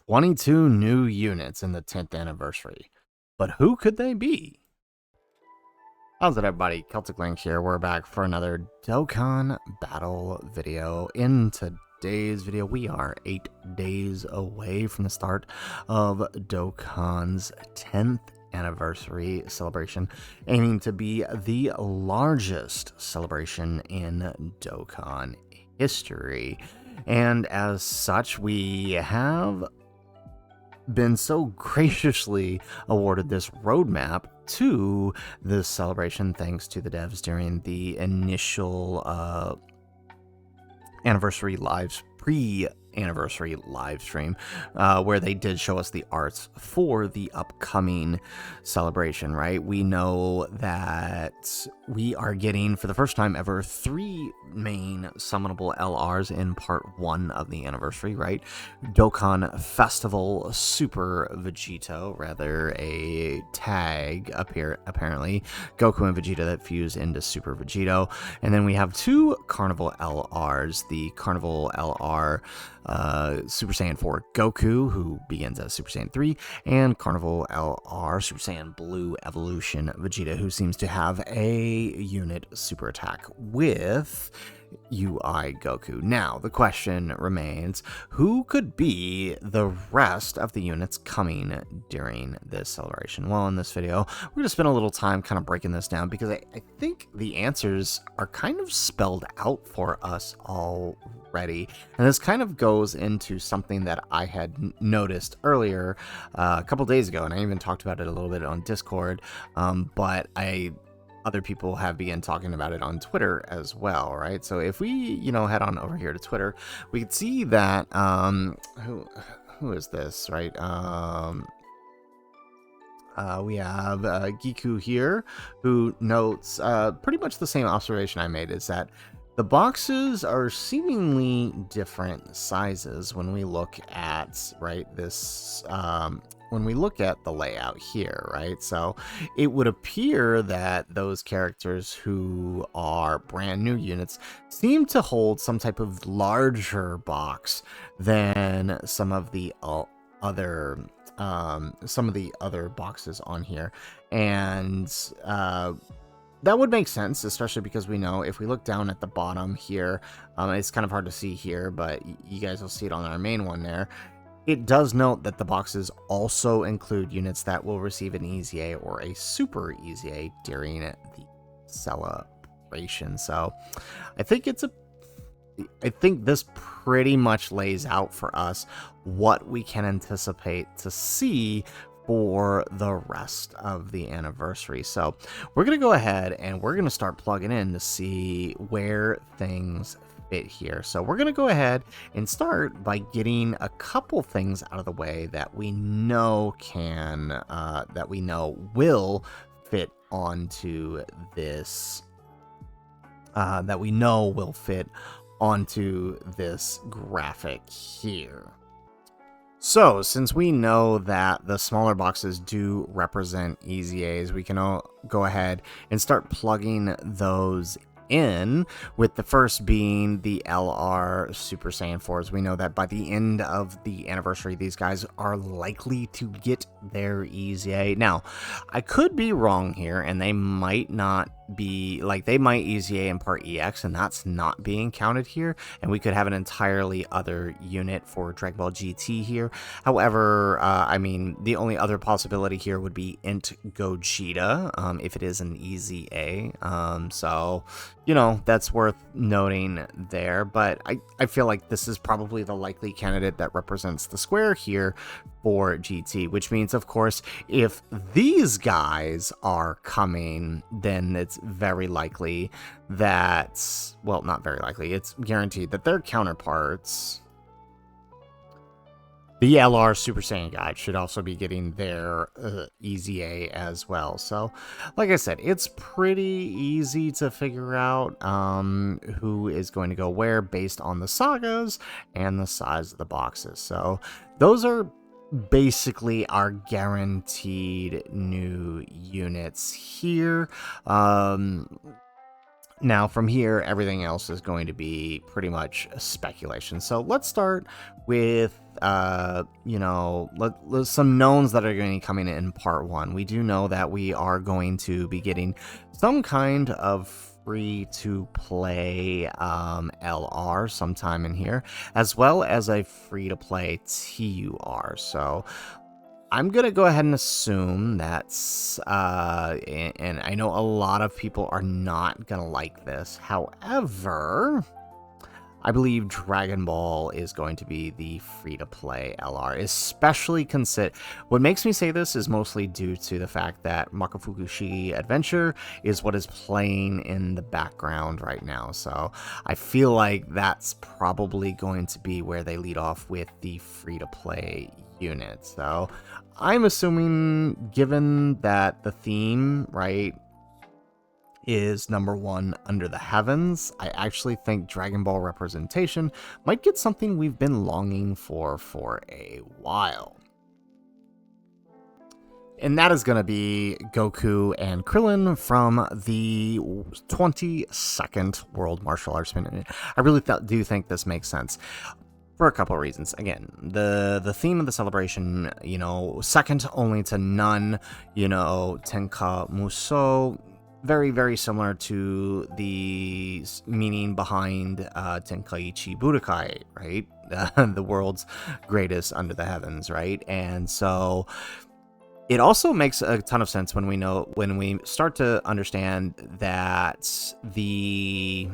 22 new units in the 10th anniversary. But who could they be? How's it, everybody? Celtic Link here. We're back for another Dokkan battle video. In today's video, we are 8 days away from the start of Dokkan's 10th anniversary celebration, aiming to be the largest celebration in Dokkan history. And as such, we have been so graciously awarded this roadmap to this celebration thanks to the devs during the initial anniversary lives pre-anniversary live stream, where they did show us the arts for the upcoming celebration. Right, we know that we are getting, for the first time ever, 3 main summonable LRs in part 1 of the anniversary, right? Dokkan Festival Super Vegito, rather a tag apparently, Goku and Vegeta that fuse into Super Vegito. And then we have 2 Carnival LRs, the Carnival LR Super Saiyan 4 Goku, who begins as Super Saiyan 3, and Carnival LR Super Saiyan Blue Evolution Vegeta, who seems to have a unit super attack with UI Goku. Now, the question remains, who could be the rest of the units coming during this celebration? Well, in this video, we're going to spend a little time kind of breaking this down, because I think the answers are kind of spelled out for us already. And this kind of goes into something that I had noticed earlier a couple days ago, and I even talked about it a little bit on Discord, but other people have begun talking about it on Twitter as well, right? So if we, head on over here to Twitter, we can see that, who is this, right? We have Giku here, who notes pretty much the same observation I made, is that the boxes are seemingly different sizes when we look at, right, this, when we look at the layout here, right? So it would appear that those characters who are brand new units seem to hold some type of larger box than some of the other boxes on here. And that would make sense, especially because we know if we look down at the bottom here, it's kind of hard to see here, but you guys will see it on our main one there. It does note that the boxes also include units that will receive an EZA or a Super EZA during the celebration. So I think this pretty much lays out for us what we can anticipate to see for the rest of the anniversary. So we're going to go ahead and we're going to start plugging in to see where things fit here. So we're going to go ahead and start by getting a couple things out of the way that we know will fit onto this, graphic here. So, since we know that the smaller boxes do represent EZAs, we can go ahead and start plugging those in, with the first being the LR Super Saiyan 4s. We know that by the end of the anniversary, these guys are likely to get their EZA. Now, I could be wrong here, and they might not be, like, they might EZA in part EX, and that's not being counted here, and we could have an entirely other unit for Dragon Ball GT here. However, I mean, the only other possibility here would be Int Gogeta, if it is an EZA. So, that's worth noting there, but I feel like this is probably the likely candidate that represents the square here for GT, which means, of course, if these guys are coming, then it's very likely that, well, not very likely, it's guaranteed that their counterparts, the LR Super Saiyan guide, should also be getting their EZA as well. So, like I said, it's pretty easy to figure out who is going to go where based on the sagas and the size of the boxes. So, those are basically our guaranteed new units here. Now, from here, everything else is going to be pretty much speculation. So let's start with, some knowns that are going to be coming in part 1. We do know that we are going to be getting some kind of free-to-play LR sometime in here, as well as a free-to-play TUR. So I'm going to go ahead and assume that's, and I know a lot of people are not going to like this. However, I believe Dragon Ball is going to be the free-to-play LR, especially what makes me say this is mostly due to the fact that Makafukushi Adventure is what is playing in the background right now. So I feel like that's probably going to be where they lead off with the free-to-play unit. So I'm assuming, given that the theme, right, is number 1 Under the Heavens, I actually think Dragon Ball representation might get something we've been longing for a while. And that is going to be Goku and Krillin from the 22nd World Martial Arts Tournament. I really do think this makes sense for a couple of reasons. Again, the theme of the celebration, second only to none, Tenka Muso, very, very similar to the meaning behind Tenkaichi Budokai, right? The world's greatest under the heavens, right? And so it also makes a ton of sense when we start to understand that the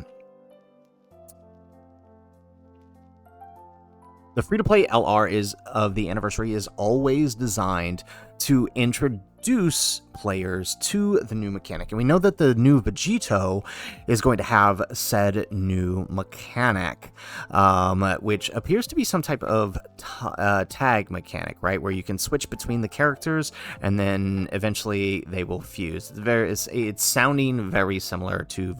free-to-play LR of the anniversary is always designed to introduce players to the new mechanic. And we know that the new Vegito is going to have said new mechanic, which appears to be some type of tag mechanic, right? Where you can switch between the characters and then eventually they will fuse. It's sounding very similar to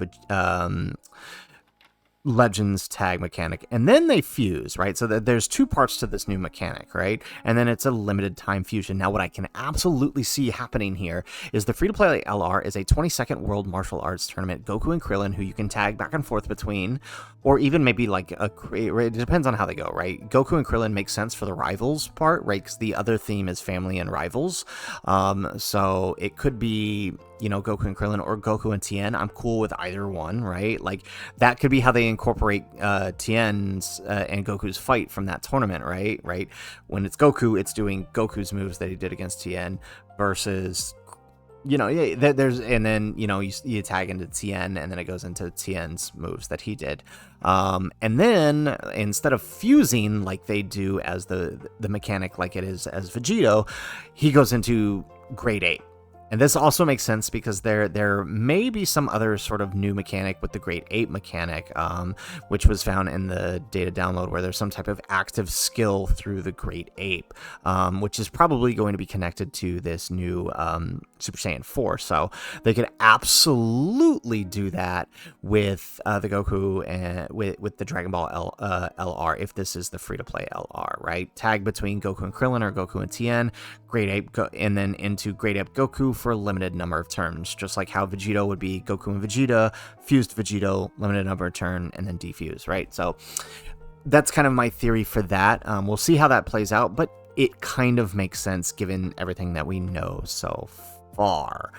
Legends tag mechanic, and then they fuse, right? So there's 2 parts to this new mechanic, right? And then it's a limited time fusion. Now, what I can absolutely see happening here is the free-to-play LR is a 22nd World Martial Arts Tournament, Goku and Krillin, who you can tag back and forth between, or even maybe like it depends on how they go, right? Goku and Krillin makes sense for the rivals part, right? Because the other theme is family and rivals. So it could be, Goku and Krillin or Goku and Tien. I'm cool with either one, right? Like, that could be how they incorporate Tien's and Goku's fight from that tournament, right? When it's Goku, it's doing Goku's moves that he did against Tien versus, and then, you tag into Tien, and then it goes into Tien's moves that he did. And then, instead of fusing like they do as the mechanic like it is as Vegito, he goes into Grade 8. And this also makes sense because there may be some other sort of new mechanic with the Grade 8 mechanic, which was found in the data download, where there's some type of active skill through the Grade 8, which is probably going to be connected to this new Super Saiyan 4. So they could absolutely do that with the Goku and with the Dragon Ball LR if this is the free-to-play LR, right? Tag between Goku and Krillin or Goku and Tien, Grade 8, and then into Grade 8 Goku for a limited number of turns, just like how Vegito would be Goku and Vegeta, fused Vegito, limited number of turn, and then defuse, right? So that's kind of my theory for that. We'll see how that plays out, but it kind of makes sense given everything that we know so far.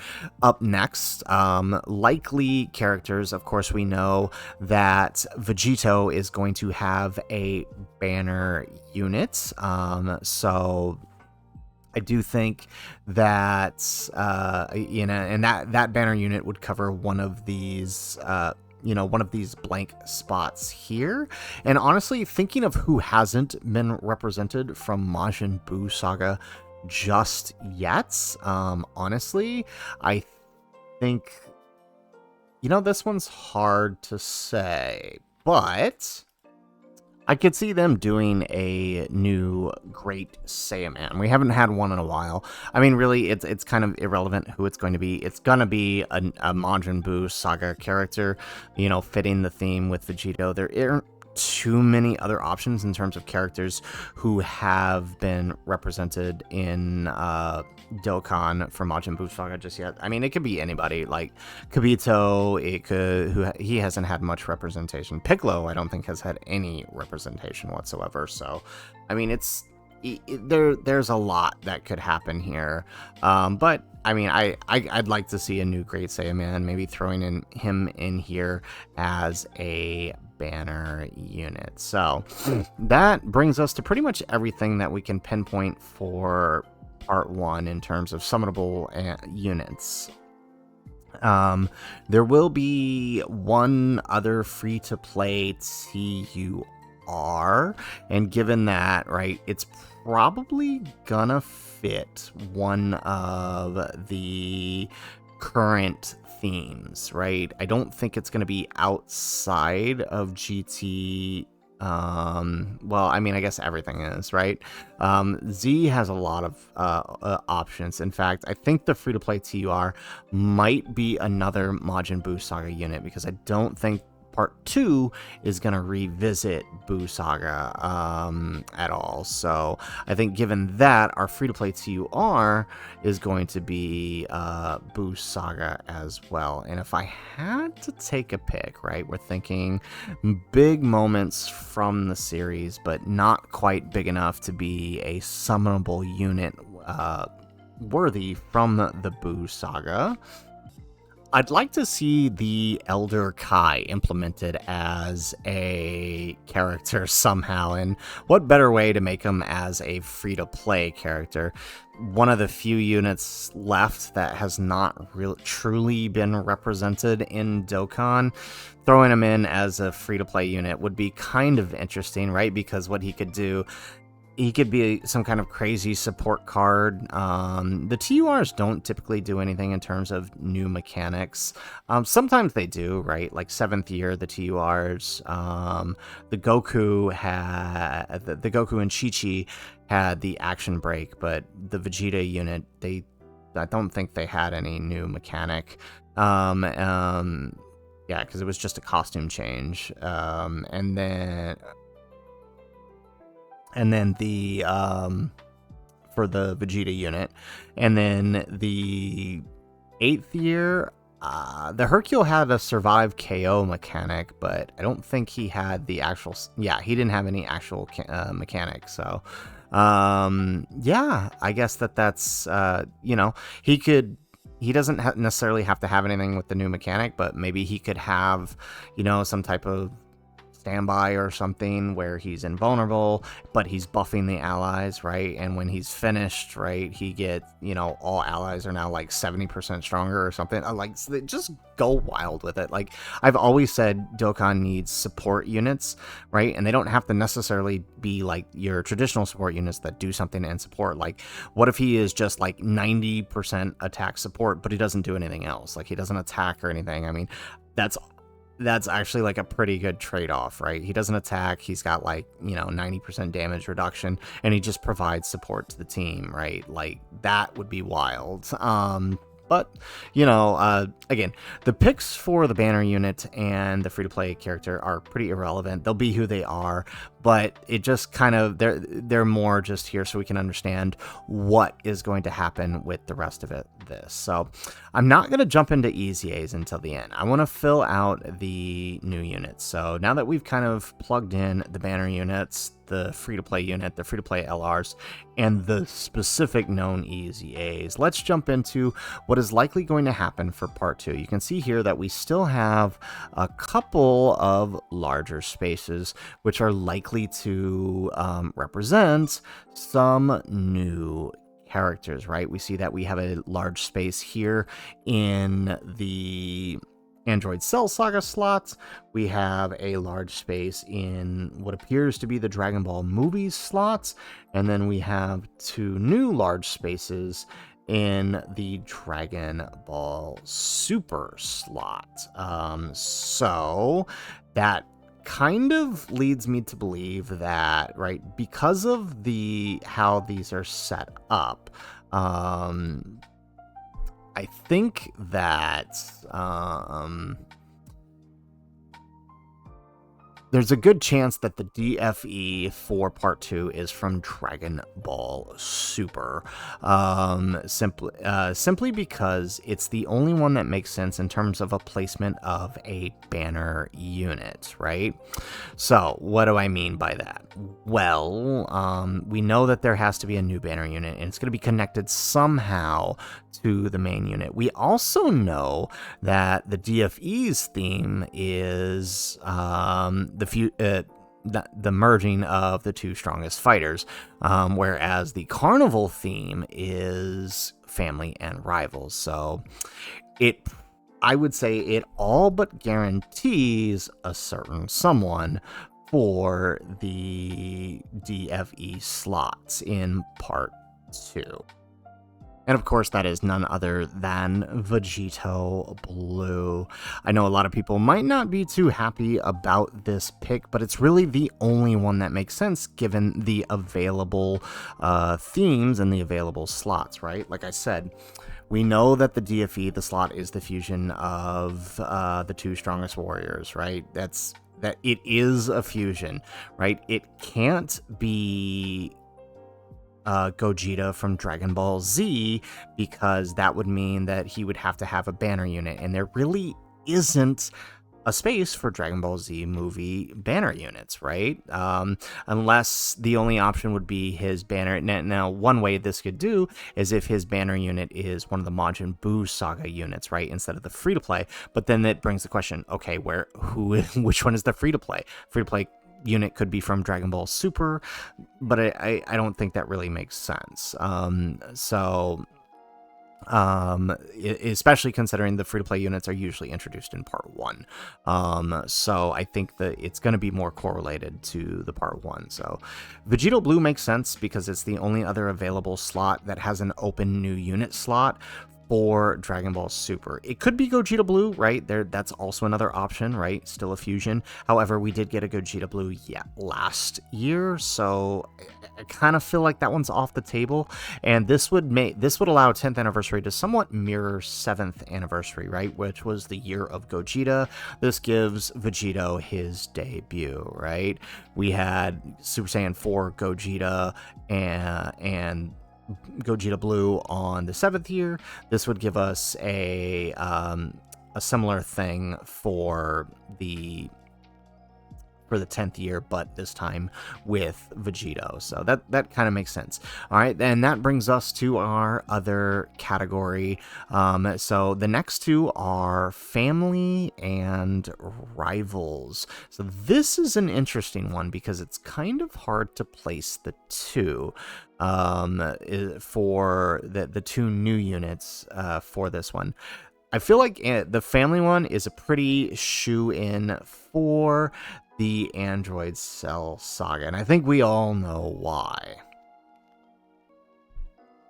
Up next, likely characters. Of course, we know that Vegito is going to have a banner unit, so I do think that, and that banner unit would cover one of these, one of these blank spots here. And honestly, thinking of who hasn't been represented from Majin Buu Saga just yet, honestly, I think, this one's hard to say, but I could see them doing a new Great Saiyaman. We haven't had one in a while. I mean, really, it's kind of irrelevant who it's going to be. It's going to be a Majin Buu Saga character, fitting the theme with Vegito. There too many other options in terms of characters who have been represented in Dokkan for Majin Buu Saga just yet. I mean, it could be anybody, like Kibito. He hasn't had much representation. Piccolo, I don't think, has had any representation whatsoever. So, I mean, there's a lot that could happen here. But I mean, I'd like to see a new Great Saiyaman, maybe throwing him in here as a banner unit. So that brings us to pretty much everything that we can pinpoint for part 1 in terms of summonable units. There will be one other free-to-play TUR, and given that, right, it's probably gonna fit one of the current themes, right? I don't think it's gonna be outside of GT. Well, I mean, I guess everything is, right? Z has a lot of options. In fact, I think the free-to-play TUR might be another Majin Buu Saga unit, because I don't think part 2 is going to revisit Buu Saga at all. So I think given that, our free-to-play TUR is going to be Buu Saga as well. And if I had to take a pick, right, we're thinking big moments from the series, but not quite big enough to be a summonable unit worthy from the Buu Saga. I'd like to see the Elder Kai implemented as a character somehow, and what better way to make him as a free-to-play character? One of the few units left that has not truly been represented in Dokkan. Throwing him in as a free-to-play unit would be kind of interesting, right? Because what he could do, he could be some kind of crazy support card. The TURs don't typically do anything in terms of new mechanics. Sometimes they do, right? Like 7th year, the TURs. The Goku and Chi-Chi had the action break, but the Vegeta unit, I don't think they had any new mechanic. Yeah, because it was just a costume change. And then the for the Vegeta unit, and then the 8th year, the Hercule had a survive KO mechanic, but I don't think he had the actual. Yeah, he didn't have any actual mechanic. So, yeah, I guess that's he doesn't necessarily have to have anything with the new mechanic, but maybe he could have, some type of standby or something where he's invulnerable, but he's buffing the allies, right? And when he's finished, right, he gets, all allies are now like 70% stronger or something. Like, just go wild with it. Like, I've always said Dokkan needs support units, right? And they don't have to necessarily be like your traditional support units that do something and support. Like, what if he is just like 90% attack support, but he doesn't do anything else? Like, he doesn't attack or anything. I mean, that's actually like a pretty good trade-off, right? He doesn't attack, he's got like 90% damage reduction, and he just provides support to the team, right? Like, that would be wild. But again, the picks for the banner unit and the free-to-play character are pretty irrelevant. They'll be who they are, but it just kind of, they're more just here so we can understand what is going to happen with the rest of this. So I'm not going to jump into EZAs until the end. I want to fill out the new units. So now that we've kind of plugged in the banner units, the free-to-play unit, the free-to-play LRs, and the specific known EZAs, let's jump into what is likely going to happen for part 2. You can see here that we still have a couple of larger spaces which are likely to represent some new characters, right? We see that we have a large space here in the Android Cell Saga slots. We have a large space in what appears to be the Dragon Ball movies slots, and then we have 2 new large spaces in the Dragon Ball Super slot. So that kind of leads me to believe that, right, because of how these are set up, I think that there's a good chance that the DFE for Part 2 is from Dragon Ball Super. Simply because it's the only one that makes sense in terms of a placement of a banner unit, right? So, what do I mean by that? Well, we know that there has to be a new banner unit, and it's going to be connected somehow to the main unit. We also know that the DFE's theme is the merging of the two strongest fighters, whereas the Carnival theme is family and rivals. So I would say it all but guarantees a certain someone for the DFE slots in Part 2. And of course, that is none other than Vegito Blue. I know a lot of people might not be too happy about this pick, but it's really the only one that makes sense given the available themes and the available slots, right? Like I said, we know that the DFE, the slot, is the fusion of the two strongest warriors, right? That it is a fusion, right? It can't be Gogeta from Dragon Ball Z, because that would mean that he would have to have a banner unit, and there really isn't a space for Dragon Ball Z movie banner units, right? Unless the only option would be his banner. Now, one way this could do is if his banner unit is one of the Majin Buu Saga units, right, instead of the free-to-play. But then it brings the question, okay, which one is the free-to-play? Free-to-play unit could be from Dragon Ball Super, but I don't think that really makes sense. Especially considering the free-to-play units are usually introduced in Part 1. So I think that it's going to be more correlated to the Part 1. So Vegito Blue makes sense because it's the only other available slot that has an open new unit slot for Dragon Ball Super. It could be Gogeta Blue, right? That's also another option, right? Still a fusion. However, we did get a Gogeta Blue last year, so I kind of feel like that one's off the table. And this would allow 10th anniversary to somewhat mirror 7th anniversary, right? Which was the year of Gogeta. This gives Vegito his debut, right? We had Super Saiyan 4 Gogeta and Gogeta Blue on the 7th year. This would give us a similar thing for the 10th year, but this time with Vegito. So that kind of makes sense. All right, then that brings us to our other category. So the next two are family and rivals. So this is an interesting one because it's kind of hard to place the two for the two new units for this one. I feel like the family one is a pretty shoe-in for the Android Cell Saga, and I think we all know why.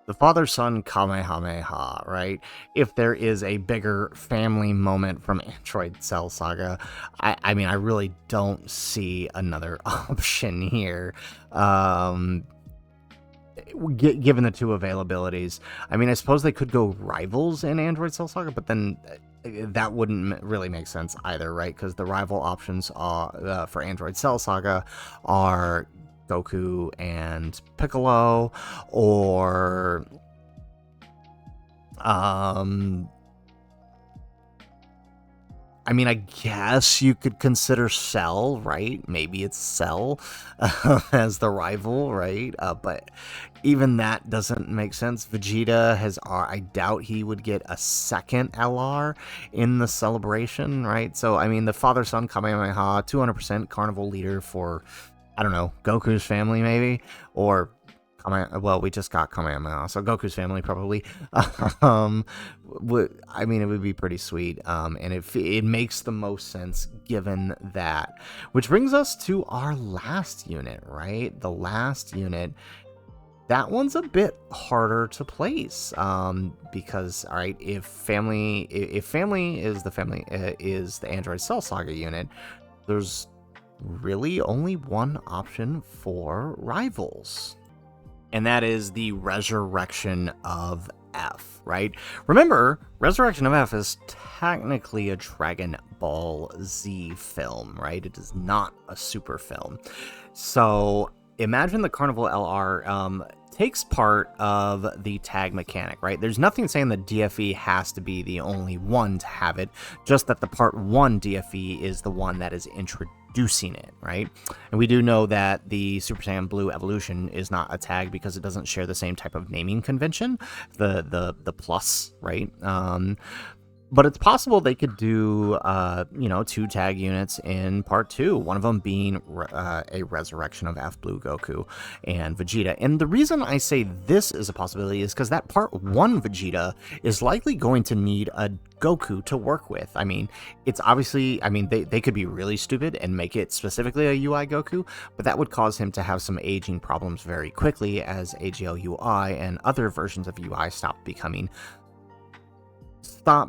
The father-son Kamehameha, right? If there is a bigger family moment from Android Cell Saga, I mean, I really don't see another option here. Given the two availabilities, I mean, I suppose they could go rivals in Android Cell Saga, but then that wouldn't really make sense either, right? Because the rival options are, for Android Cell Saga are Goku and Piccolo, or I mean, I guess you could consider Cell, right? Maybe it's Cell as the rival, right? But even that doesn't make sense. Vegeta I doubt he would get a second LR in the celebration, right? So, I mean, the father-son Kamehameha, 200% carnival leader for, I don't know, Goku's family maybe? Or well, we just got Kamehameha, so Goku's family probably. I mean, it would be pretty sweet, and it makes the most sense given that. Which brings us to our last unit, right? The last unit. That one's a bit harder to place, because, all right, if family is the Android Cell Saga unit, there's really only one option for rivals. And that is the Resurrection of F, right? Remember, Resurrection of F is technically a Dragon Ball Z film, right? It is not a super film. So imagine the Carnival LR takes part of the tag mechanic, right? There's nothing saying that DFE has to be the only one to have it, just that the Part 1 DFE is the one that is introducing it, right? And we do know that the Super Saiyan Blue Evolution is not a tag because it doesn't share the same type of naming convention, the plus, right? But it's possible they could do, 2 tag units in Part 2, one of them being a resurrection of F Blue Goku and Vegeta. And the reason I say this is a possibility is because that Part 1 Vegeta is likely going to need a Goku to work with. I mean, it's obviously, they could be really stupid and make it specifically a UI Goku, but that would cause him to have some aging problems very quickly as AGL UI and other versions of UI stop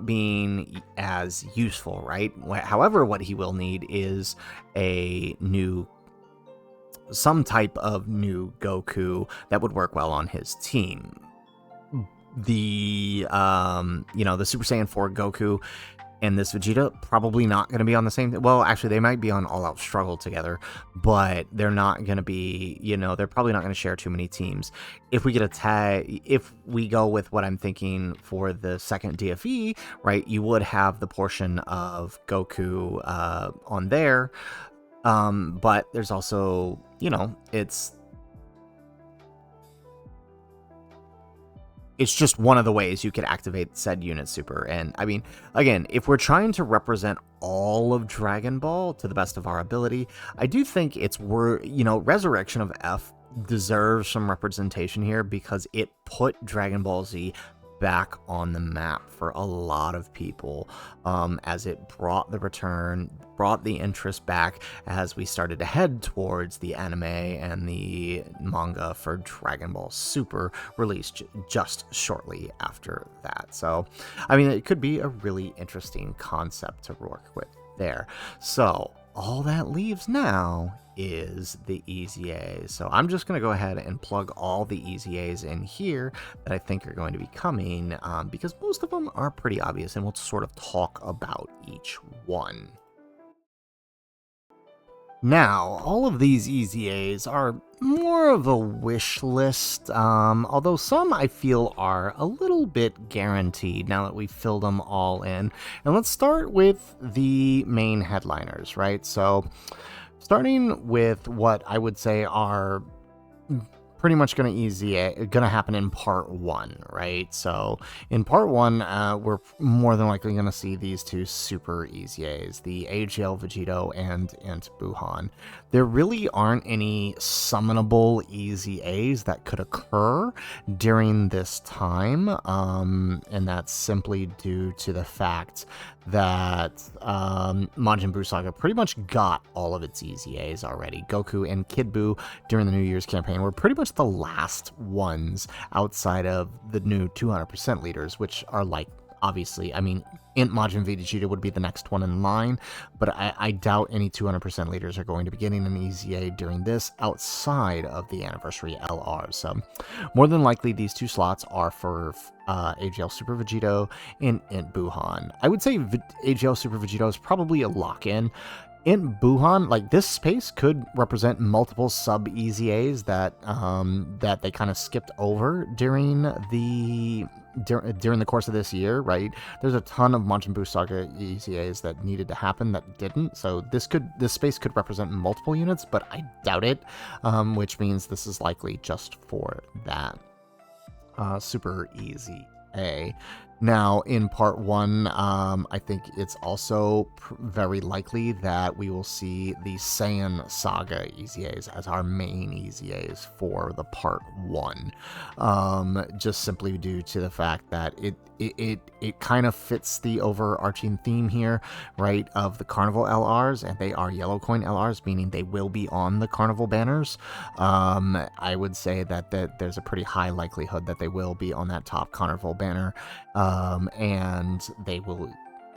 being as useful, right? However, what he will need is some type of new Goku that would work well on his team. The Super Saiyan 4 Goku and this Vegeta probably not going to be on the same. Well, actually, they might be on All Out Struggle together, but they're not going to be. They're probably not going to share too many teams. If we get a tag, if we go with what I'm thinking for the second DFE, right, you would have the portion of Goku on there, but there's also, it's just one of the ways you could activate said unit super. And I mean, again, if we're trying to represent all of Dragon Ball to the best of our ability, I do think Resurrection of F deserves some representation here because it put Dragon Ball Z back on the map for a lot of people, as it brought the interest back as we started to head towards the anime and the manga for Dragon Ball Super released just shortly after that. So, I mean, it could be a really interesting concept to work with there. So, all that leaves now is the EZAs. So I'm just going to go ahead and plug all the EZAs in here that I think are going to be coming, because most of them are pretty obvious, and we'll sort of talk about each one. Now, all of these EZAs are more of a wish list, although some I feel are a little bit guaranteed now that we've filled them all in. And let's start with the main headliners, right? So, starting with what I would say are pretty much going to happen in Part 1, right? So in Part 1, we're more than likely going to see these two super EZAs, the AGL Vegito and Int Buhan. There really aren't any summonable EZAs that could occur during this time, and that's simply due to the fact that Majin Buu Saga pretty much got all of its EZAs already. Goku and Kid Buu during the New Year's campaign were pretty much the last ones outside of the new 200% leaders, which are like, obviously, I mean, Int Majin Vegeta would be the next one in line, but I doubt any 200% leaders are going to be getting an EZA during this outside of the Anniversary LR. So more than likely, these two slots are for AGL Super Vegito and Int Buhan. I would say AGL Super Vegito is probably a lock-in. Int Buhan, like, this space could represent multiple sub EZAs that they kind of skipped over during the course of this year, right? There's a ton of Majin Buu Saga EZAs that needed to happen that didn't, so this space could represent multiple units, but I doubt it, which means this is likely just for that super EZA. Now, in Part 1, I think it's also very likely that we will see the Saiyan Saga EZAs as our main EZAs for the Part 1. Just simply due to the fact that it kind of fits the overarching theme here, right, of the Carnival LRs, and they are Yellow Coin LRs, meaning they will be on the Carnival banners. I would say that there's a pretty high likelihood that they will be on that top Carnival banner, and they will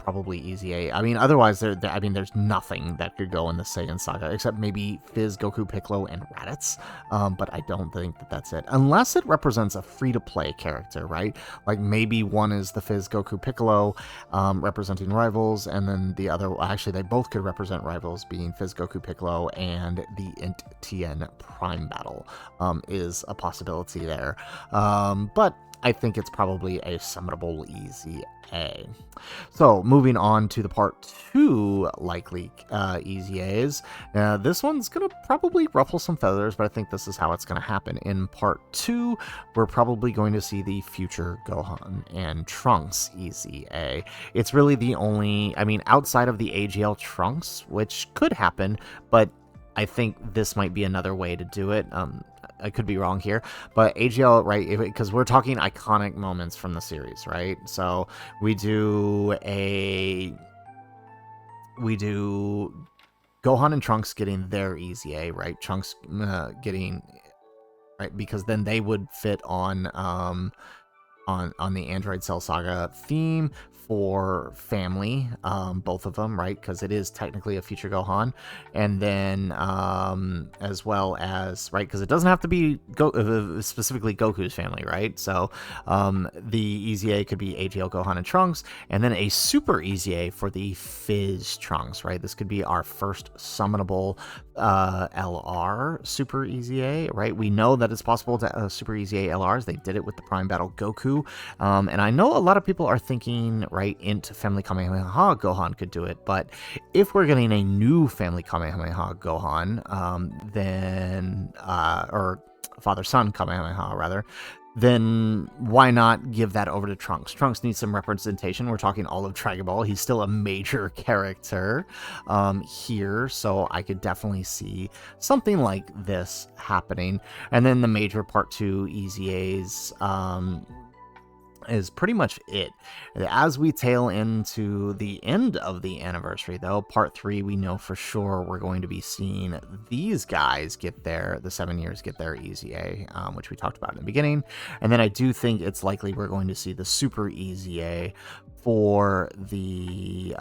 probably EZA. I mean, otherwise, I mean, there's nothing that could go in the Saiyan Saga except maybe Fizz, Goku, Piccolo, and Raditz. But I don't think that that's it, unless it represents a free-to-play character, right? Like maybe one is the Fizz, Goku, Piccolo, representing rivals, and then the other, actually, they both could represent rivals, being Fizz, Goku, Piccolo, and the Int Tien Prime battle is a possibility there. But I think it's probably a summonable EZA. So moving on to the part 2 likely EZAs. This one's going to probably ruffle some feathers, but I think this is how it's going to happen. In part 2, we're probably going to see the future Gohan and Trunks EZA. It's really the only, I mean, outside of the AGL Trunks, which could happen, but I think this might be another way to do it. I could be wrong here, but AGL, right, because we're talking iconic moments from the series, right? So we do Gohan and Trunks getting their EZA, right? Trunks getting, right, because then they would fit on the Android Cell Saga theme for family, both of them, right? Because it is technically a future Gohan, and then as well as, right, because it doesn't have to be specifically Goku's family, right? So the EZA could be AGL Gohan and Trunks, and then a super EZA for the Fizz Trunks, right? This could be our first summonable LR super EZA, right? We know that it's possible to super EZA LRs. They did it with the Prime Battle Goku, and I know a lot of people are thinking, right, Int Family Kamehameha Gohan could do it, but if we're getting a new Family Kamehameha Gohan, then or Father-Son Kamehameha rather, then why not give that over to Trunks? Trunks needs some representation. We're talking all of Dragon Ball. He's still a major character here, so I could definitely see something like this happening. And then the major Part 2 EZAs is pretty much it. As we tail into the end of the anniversary, though, Part 3, we know for sure we're going to be seeing these guys get the 7 years get their EZA, which we talked about in the beginning. And then I do think it's likely we're going to see the Super EZA for the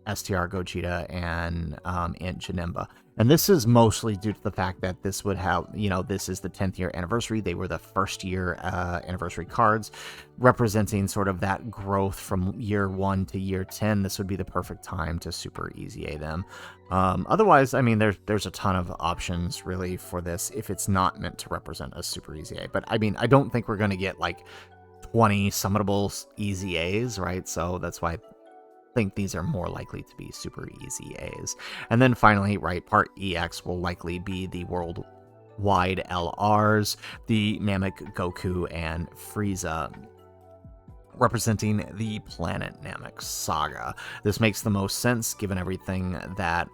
STR Gogeta and Aunt Janemba. And this is mostly due to the fact that this would have, you know, this is the 10th year anniversary. They were the first year anniversary cards, representing sort of that growth from year 1 to year 10. This would be the perfect time to super EZA them. Otherwise, I mean, there's a ton of options really for this if it's not meant to represent a super EZA. But I mean, I don't think we're going to get like 20 summonable EZAs, right? So that's why think these are more likely to be super EZAs. And then finally, right, Part EX will likely be the worldwide LRs, the Namek, Goku, and Frieza, representing the Planet Namek saga. This makes the most sense given everything that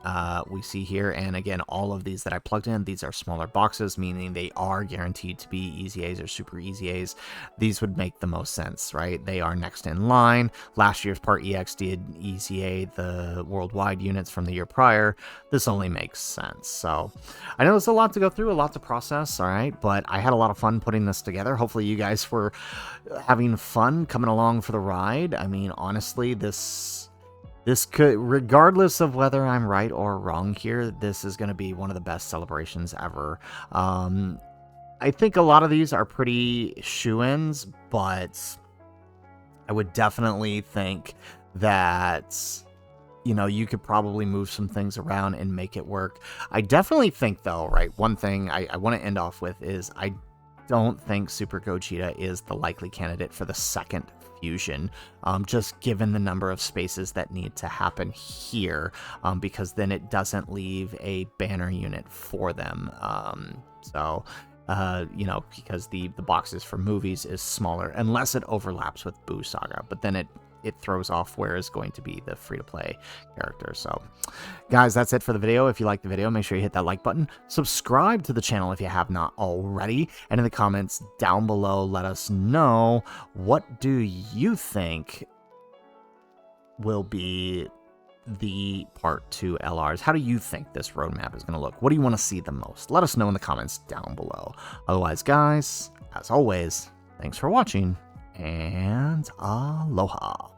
we see here. And again, all of these that I plugged in, these are smaller boxes, meaning they are guaranteed to be EZAs or super EZAs. These would make the most sense, right? They are next in line. Last year's Part EX did EZA the worldwide units from the year prior. This only makes sense. So I know there's a lot to go through, a lot to process, all right? But I had a lot of fun putting this together. Hopefully you guys were having fun coming along for the ride. I mean, honestly, this could, regardless of whether I'm right or wrong here, this is going to be one of the best celebrations ever. I think a lot of these are pretty shoo-ins, but I would definitely think that, you know, you could probably move some things around and make it work. I definitely think, though, right, one thing I want to end off with is I don't think Super Gogeta is the likely candidate for the second fusion, just given the number of spaces that need to happen here, because then it doesn't leave a banner unit for them. You know, because the boxes for movies is smaller, unless it overlaps with Buu Saga, but then it throws off where is going to be the free-to-play character. So, guys, that's it for the video. If you liked the video, make sure you hit that like button. Subscribe to the channel if you have not already. And in the comments down below, let us know, what do you think will be the Part 2 LRs? How do you think this roadmap is going to look? What do you want to see the most? Let us know in the comments down below. Otherwise, guys, as always, thanks for watching, and aloha.